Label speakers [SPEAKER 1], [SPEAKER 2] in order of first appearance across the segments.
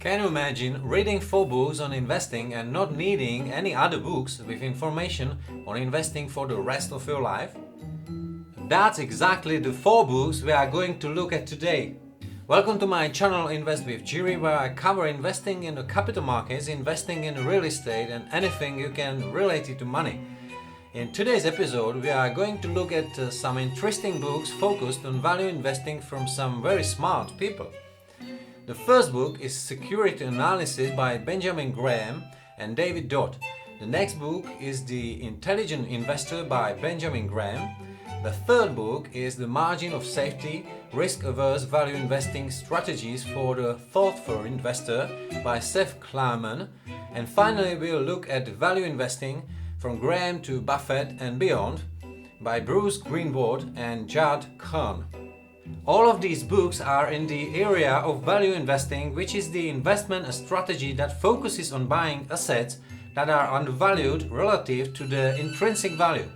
[SPEAKER 1] Can you imagine reading 4 books on investing and not needing any other books with information on investing for the rest of your life? That's exactly the 4 books we are going to look at today. Welcome to my channel Invest with Jiri, where I cover investing in the capital markets, investing in real estate and anything you can relate it to money. In today's episode, we are going to look at some interesting books focused on value investing from some very smart people. The first book is Security Analysis by Benjamin Graham and David Dodd. The next book is The Intelligent Investor by Benjamin Graham. The third book is The Margin of Safety, Risk-Averse Value Investing Strategies for the Thoughtful Investor by Seth Klarman. And finally, we'll look at Value Investing from Graham to Buffett and Beyond by Bruce Greenwood and Judd Kahn. All of these books are in the area of value investing, which is the investment strategy that focuses on buying assets that are undervalued relative to the intrinsic value.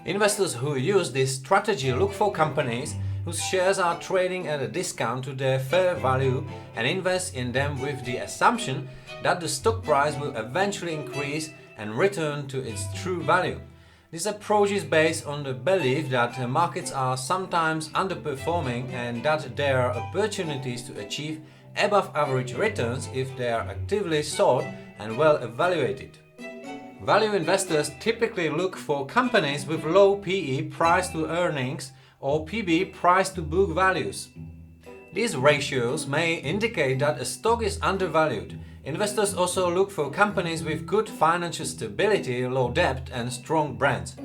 [SPEAKER 1] Investors who use this strategy look for companies whose shares are trading at a discount to their fair value and invest in them with the assumption that the stock price will eventually increase and return to its true value. This approach is based on the belief that markets are sometimes underperforming and that there are opportunities to achieve above average returns if they are actively sought and well evaluated. Value investors typically look for companies with low PE, price to earnings, or PB, price to book values. These ratios may indicate that a stock is undervalued. Investors also look for companies with good financial stability, low debt, and strong brands.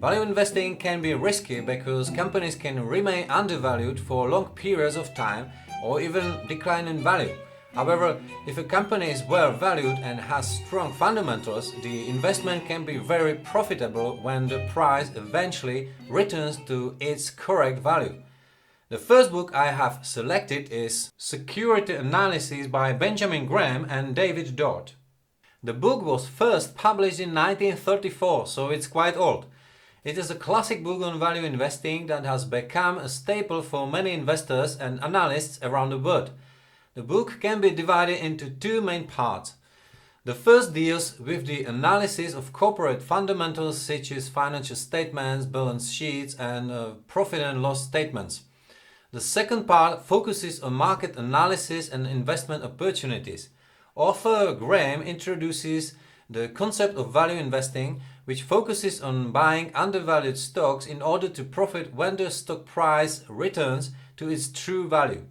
[SPEAKER 1] Value investing can be risky because companies can remain undervalued for long periods of time or even decline in value. However, if a company is well valued and has strong fundamentals, the investment can be very profitable when the price eventually returns to its correct value. The first book I have selected is Security Analysis by Benjamin Graham and David Dodd. The book was first published in 1934, so it's quite old. It is a classic book on value investing that has become a staple for many investors and analysts around the world. The book can be divided into 2 main parts. The first deals with the analysis of corporate fundamentals such as financial statements, balance sheets, and profit and loss statements. The second part focuses on market analysis and investment opportunities. Author Graham introduces the concept of value investing, which focuses on buying undervalued stocks in order to profit when the stock price returns to its true value.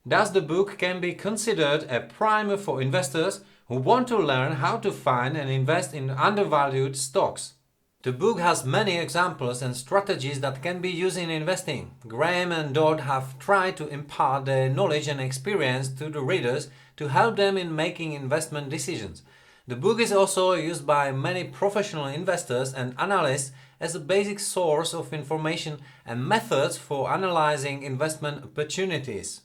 [SPEAKER 1] Thus, the book can be considered a primer for investors who want to learn how to find and invest in undervalued stocks. The book has many examples and strategies that can be used in investing. Graham and Dodd have tried to impart their knowledge and experience to the readers to help them in making investment decisions. The book is also used by many professional investors and analysts as a basic source of information and methods for analyzing investment opportunities.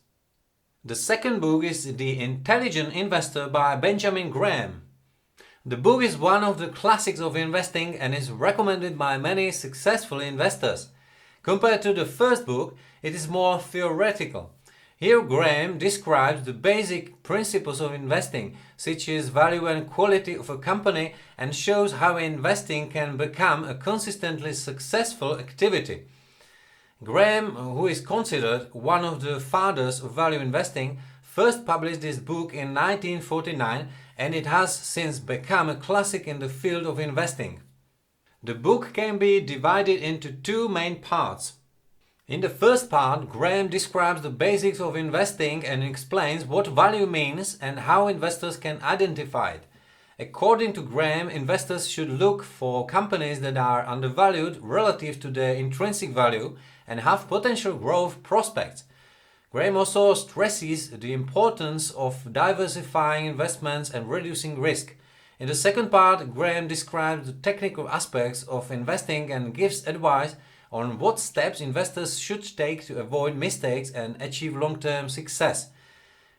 [SPEAKER 1] The second book is The Intelligent Investor by Benjamin Graham. The book is one of the classics of investing and is recommended by many successful investors. Compared to the first book, it is more theoretical. Here Graham describes the basic principles of investing, such as value and quality of a company, and shows how investing can become a consistently successful activity. Graham, who is considered one of the fathers of value investing, first published this book in 1949, and it has since become a classic in the field of investing. The book can be divided into 2 main parts. In the first part, Graham describes the basics of investing and explains what value means and how investors can identify it. According to Graham, investors should look for companies that are undervalued relative to their intrinsic value and have potential growth prospects. Graham also stresses the importance of diversifying investments and reducing risk. In the second part, Graham describes the technical aspects of investing and gives advice on what steps investors should take to avoid mistakes and achieve long-term success.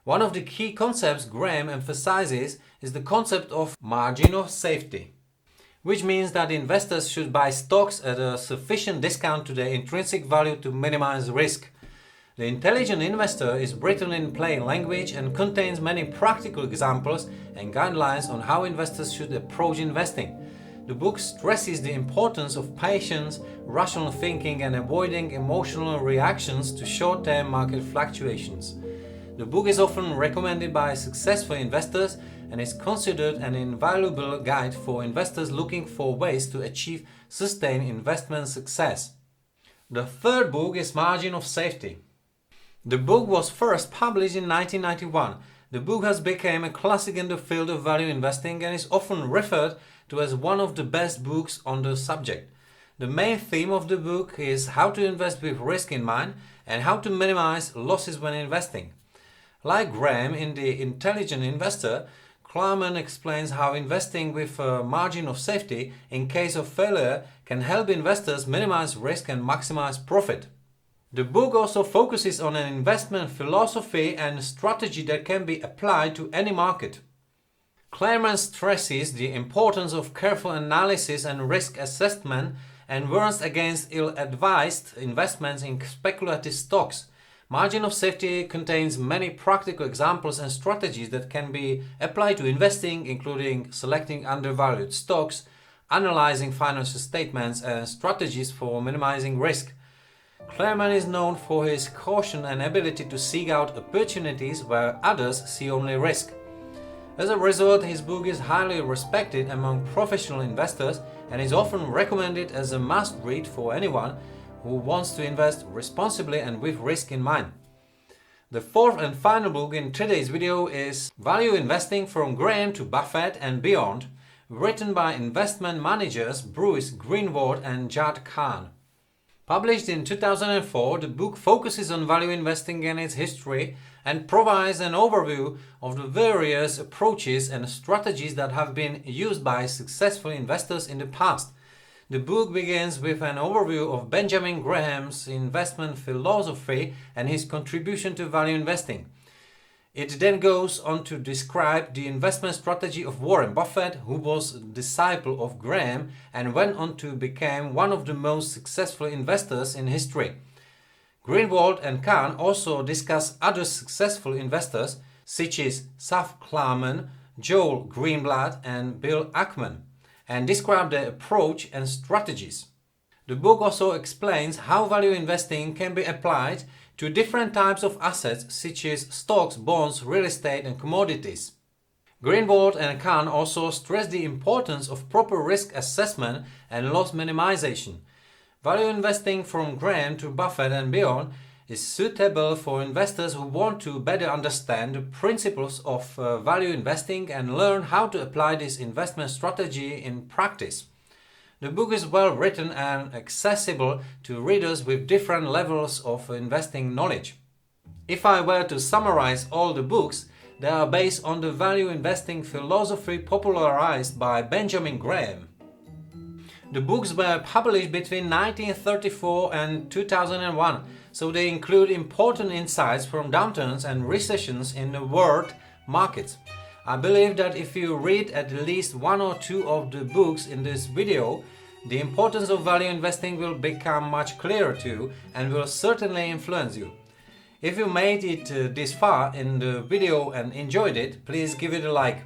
[SPEAKER 1] One of the key concepts Graham emphasizes is the concept of margin of safety, which means that investors should buy stocks at a sufficient discount to their intrinsic value to minimize risk. The Intelligent Investor is written in plain language and contains many practical examples and guidelines on how investors should approach investing. The book stresses the importance of patience, rational thinking, and avoiding emotional reactions to short-term market fluctuations. The book is often recommended by successful investors and is considered an invaluable guide for investors looking for ways to achieve sustained investment success. The third book is Margin of Safety. The book was first published in 1991. The book has become a classic in the field of value investing and is often referred to as one of the best books on the subject. The main theme of the book is how to invest with risk in mind and how to minimize losses when investing. Like Graham in The Intelligent Investor, Klarman explains how investing with a margin of safety in case of failure can help investors minimize risk and maximize profit. The book also focuses on an investment philosophy and strategy that can be applied to any market. Klarman stresses the importance of careful analysis and risk assessment and warns against ill-advised investments in speculative stocks. Margin of Safety contains many practical examples and strategies that can be applied to investing, including selecting undervalued stocks, analyzing financial statements, and strategies for minimizing risk. Klarman is known for his caution and ability to seek out opportunities where others see only risk. As a result, his book is highly respected among professional investors and is often recommended as a must-read for anyone who wants to invest responsibly and with risk in mind. The fourth and final book in today's video is Value Investing from Graham to Buffett and Beyond, written by investment managers Bruce Greenwald and Judd Kahn. Published in 2004, the book focuses on value investing and its history and provides an overview of the various approaches and strategies that have been used by successful investors in the past. The book begins with an overview of Benjamin Graham's investment philosophy and his contribution to value investing. It then goes on to describe the investment strategy of Warren Buffett, who was a disciple of Graham and went on to become one of the most successful investors in history. Greenwald and Kahn also discuss other successful investors such as Seth Klarman, Joel Greenblatt, and Bill Ackman, and describe their approach and strategies. The book also explains how value investing can be applied to different types of assets such as stocks, bonds, real estate, and commodities. Greenwald and Kahn also stress the importance of proper risk assessment and loss minimization. Value investing from Graham to Buffett and beyond is suitable for investors who want to better understand the principles of value investing and learn how to apply this investment strategy in practice. The book is well written and accessible to readers with different levels of investing knowledge. If I were to summarize all the books, they are based on the value investing philosophy popularized by Benjamin Graham. The books were published between 1934 and 2001, so they include important insights from downturns and recessions in the world markets. I believe that if you read at least one or two of the books in this video, the importance of value investing will become much clearer to you and will certainly influence you. If you made it this far in the video and enjoyed it, please give it a like.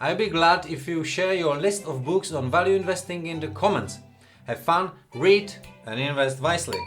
[SPEAKER 1] I'll be glad if you share your list of books on value investing in the comments. Have fun, read, and invest wisely.